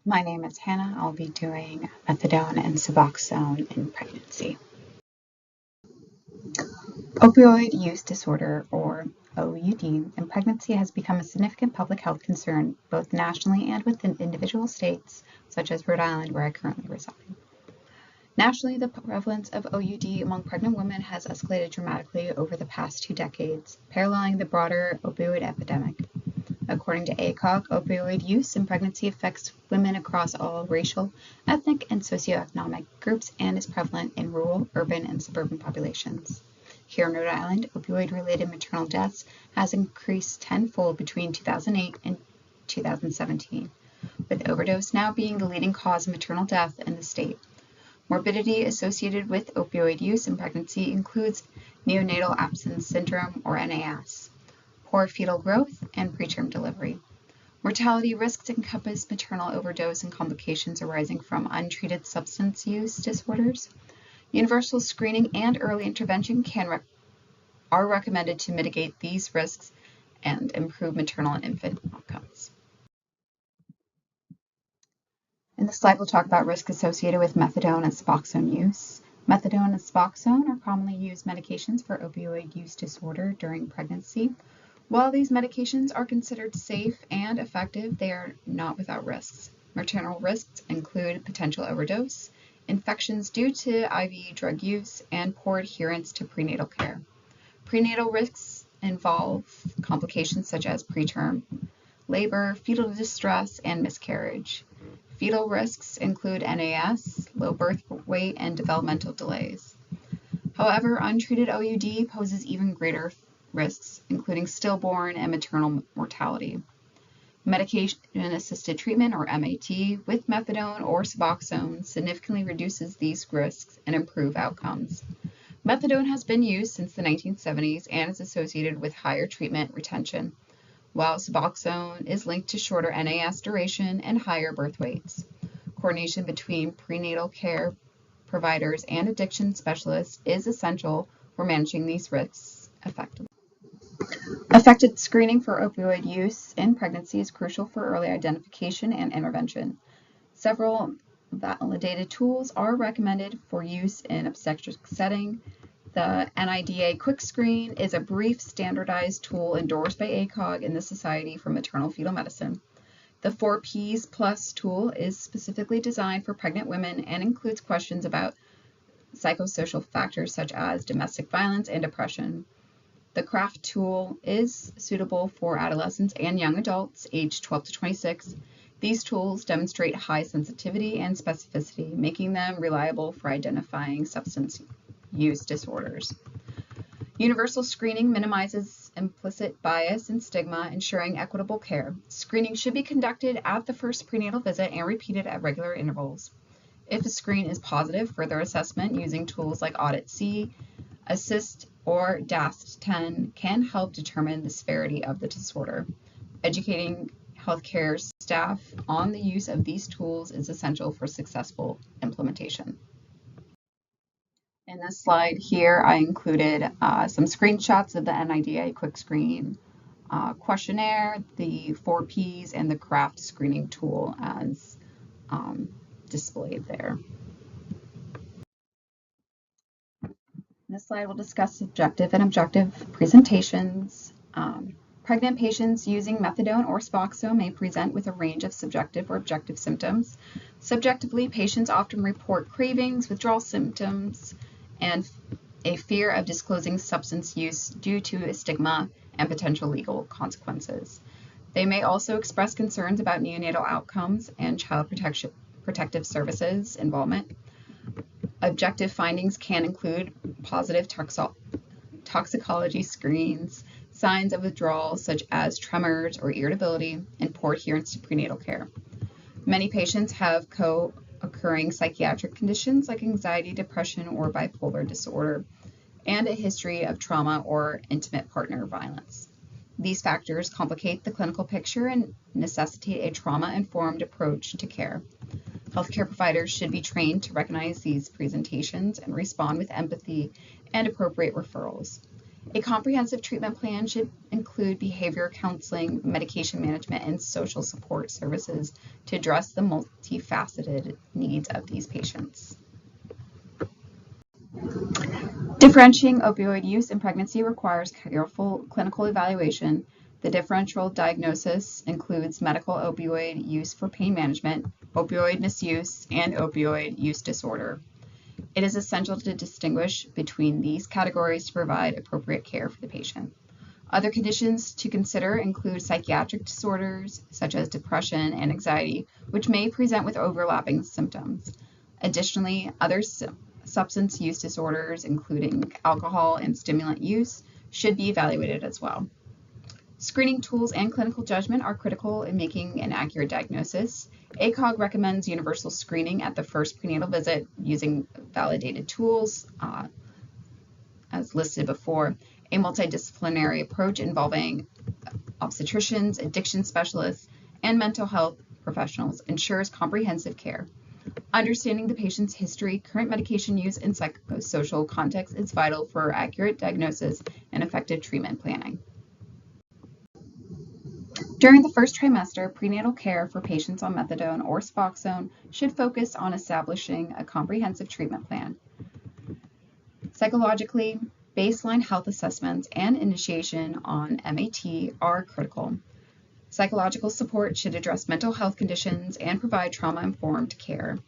My name is Hannah. I'll be doing methadone and suboxone in pregnancy. Opioid use disorder, or OUD, in pregnancy has become a significant public health concern both nationally and within individual states, such as Rhode Island, where I currently reside. Nationally, the prevalence of OUD among pregnant women has escalated dramatically over the past 2 decades, paralleling the broader opioid epidemic. According to ACOG, opioid use in pregnancy affects women across all racial, ethnic, and socioeconomic groups and is prevalent in rural, urban, and suburban populations. Here in Rhode Island, opioid-related maternal deaths has increased tenfold between 2008 and 2017, with overdose now being the leading cause of maternal death in the state. Morbidity associated with opioid use in pregnancy includes neonatal absence syndrome, or NAS, poor fetal growth, and preterm delivery. Mortality risks encompass maternal overdose and complications arising from untreated substance use disorders. Universal screening and early intervention are recommended to mitigate these risks and improve maternal and infant outcomes. In this slide, we'll talk about risk associated with methadone and suboxone use. Methadone and suboxone are commonly used medications for opioid use disorder during pregnancy. While these medications are considered safe and effective, they are not without risks. Maternal risks include potential overdose, infections due to IV drug use, and poor adherence to prenatal care. Prenatal risks involve complications such as preterm labor, fetal distress, and miscarriage. Fetal risks include NAS, low birth weight, and developmental delays. However, untreated OUD poses even greater risks, including stillborn and maternal mortality. Medication-assisted treatment, or MAT, with methadone or suboxone significantly reduces these risks and improves outcomes. Methadone has been used since the 1970s and is associated with higher treatment retention, while suboxone is linked to shorter NAS duration and higher birth weights. Coordination between prenatal care providers and addiction specialists is essential for managing these risks effectively. Effective screening for opioid use in pregnancy is crucial for early identification and intervention. Several validated tools are recommended for use in obstetric setting. The NIDA Quick Screen is a brief, standardized tool endorsed by ACOG and the Society for Maternal Fetal Medicine. The 4Ps Plus tool is specifically designed for pregnant women and includes questions about psychosocial factors such as domestic violence and depression. The CRAFT tool is suitable for adolescents and young adults aged 12 to 26. These tools demonstrate high sensitivity and specificity, making them reliable for identifying substance use disorders. Universal screening minimizes implicit bias and stigma, ensuring equitable care. Screening should be conducted at the first prenatal visit and repeated at regular intervals. If a screen is positive, further assessment using tools like Audit-C, Assist, or DAST-10 can help determine the severity of the disorder. Educating healthcare staff on the use of these tools is essential for successful implementation. In this slide here, I included some screenshots of the NIDA Quick Screen questionnaire, the 4Ps, and the CRAFT screening tool as displayed there. This slide will discuss subjective and objective presentations. Pregnant patients using methadone or suboxone may present with a range of subjective or objective symptoms. Subjectively, patients often report cravings, withdrawal symptoms, and a fear of disclosing substance use due to a stigma and potential legal consequences. They may also express concerns about neonatal outcomes and child protective services involvement. Objective findings can include positive toxicology screens, signs of withdrawal such as tremors or irritability, and poor adherence to prenatal care. Many patients have co-occurring psychiatric conditions like anxiety, depression, or bipolar disorder, and a history of trauma or intimate partner violence. These factors complicate the clinical picture and necessitate a trauma-informed approach to care. Healthcare providers should be trained to recognize these presentations and respond with empathy and appropriate referrals. A comprehensive treatment plan should include behavior counseling, medication management, and social support services to address the multifaceted needs of these patients. Differentiating opioid use in pregnancy requires careful clinical evaluation. The differential diagnosis includes medical opioid use for pain management, opioid misuse, and opioid use disorder. It is essential to distinguish between these categories to provide appropriate care for the patient. Other conditions to consider include psychiatric disorders such as depression and anxiety, which may present with overlapping symptoms. Additionally, other substance use disorders, including alcohol and stimulant use, should be evaluated as well. Screening tools and clinical judgment are critical in making an accurate diagnosis. ACOG recommends universal screening at the first prenatal visit using validated tools, as listed before. A multidisciplinary approach involving obstetricians, addiction specialists, and mental health professionals ensures comprehensive care. Understanding the patient's history, current medication use, and psychosocial context is vital for accurate diagnosis and effective treatment planning. During the first trimester, prenatal care for patients on methadone or suboxone should focus on establishing a comprehensive treatment plan. Psychologically, baseline health assessments and initiation on MAT are critical. Psychological support should address mental health conditions and provide trauma-informed care.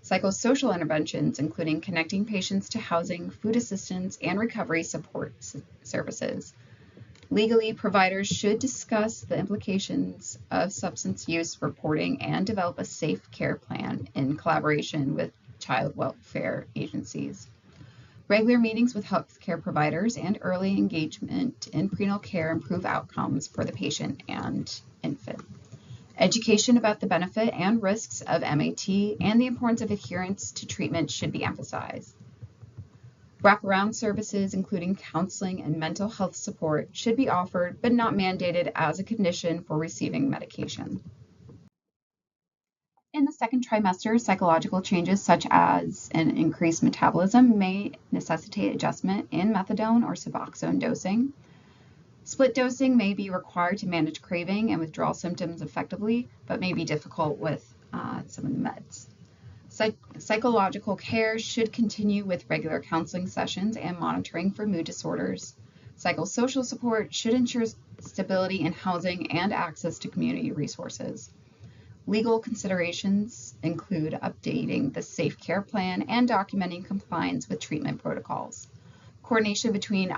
Psychosocial interventions, including connecting patients to housing, food assistance, and recovery support services. Legally, providers should discuss the implications of substance use reporting and develop a safe care plan in collaboration with child welfare agencies. Regular meetings with healthcare providers and early engagement in prenatal care improve outcomes for the patient and infant. Education about the benefit and risks of MAT and the importance of adherence to treatment should be emphasized. Wraparound services, including counseling and mental health support, should be offered but not mandated as a condition for receiving medication. In the second trimester, psychological changes such as an increased metabolism may necessitate adjustment in methadone or suboxone dosing. Split dosing may be required to manage craving and withdrawal symptoms effectively, but may be difficult with some of the meds. Psychological care should continue with regular counseling sessions and monitoring for mood disorders. Psychosocial support should ensure stability in housing and access to community resources. Legal considerations include updating the safe care plan and documenting compliance with treatment protocols. Coordination between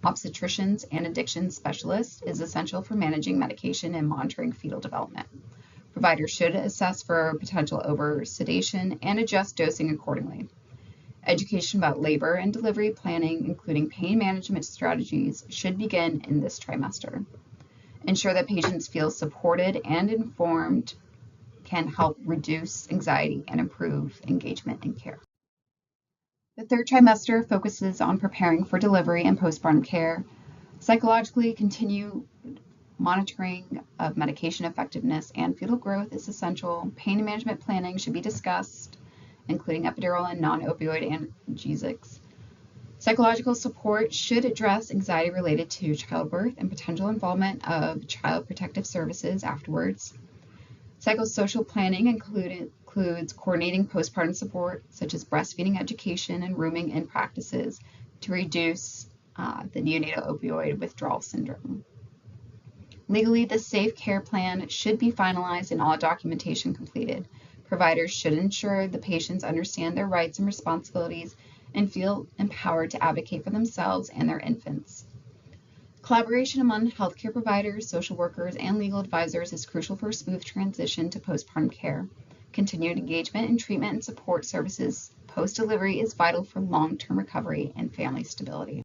obstetricians and addiction specialists is essential for managing medication and monitoring fetal development. Providers should assess for potential over-sedation and adjust dosing accordingly. Education about labor and delivery planning, including pain management strategies, should begin in this trimester. Ensure that patients feel supported and informed can help reduce anxiety and improve engagement in care. The third trimester focuses on preparing for delivery and postpartum care. Psychologically, continue monitoring of medication effectiveness and fetal growth is essential. Pain management planning should be discussed, including epidural and non-opioid analgesics. Psychological support should address anxiety related to childbirth and potential involvement of child protective services afterwards. Psychosocial planning includes coordinating postpartum support, such as breastfeeding education and rooming in practices to reduce the neonatal opioid withdrawal syndrome. Legally, the safe care plan should be finalized and all documentation completed. Providers should ensure the patients understand their rights and responsibilities and feel empowered to advocate for themselves and their infants. Collaboration among healthcare providers, social workers, and legal advisors is crucial for a smooth transition to postpartum care. Continued engagement in treatment and support services post-delivery is vital for long-term recovery and family stability.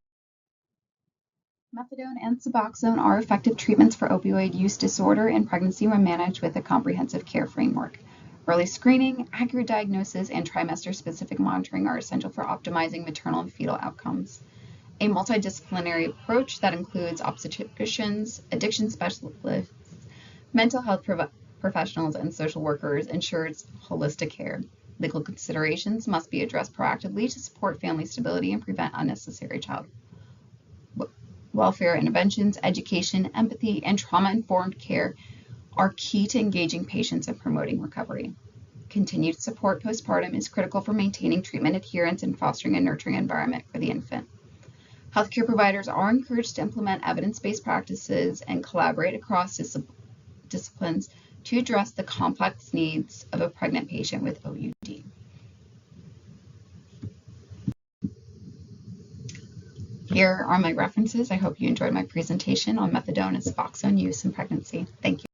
Methadone and suboxone are effective treatments for opioid use disorder in pregnancy when managed with a comprehensive care framework. Early screening, accurate diagnosis, and trimester-specific monitoring are essential for optimizing maternal and fetal outcomes. A multidisciplinary approach that includes obstetricians, addiction specialists, mental health professionals, and social workers ensures holistic care. Legal considerations must be addressed proactively to support family stability and prevent unnecessary child Welfare interventions, education, empathy, and trauma-informed care are key to engaging patients and promoting recovery. Continued support postpartum is critical for maintaining treatment adherence and fostering a nurturing environment for the infant. Healthcare providers are encouraged to implement evidence-based practices and collaborate across disciplines to address the complex needs of a pregnant patient with OUD. Here are my references. I hope you enjoyed my presentation on methadone and suboxone use in pregnancy. Thank you.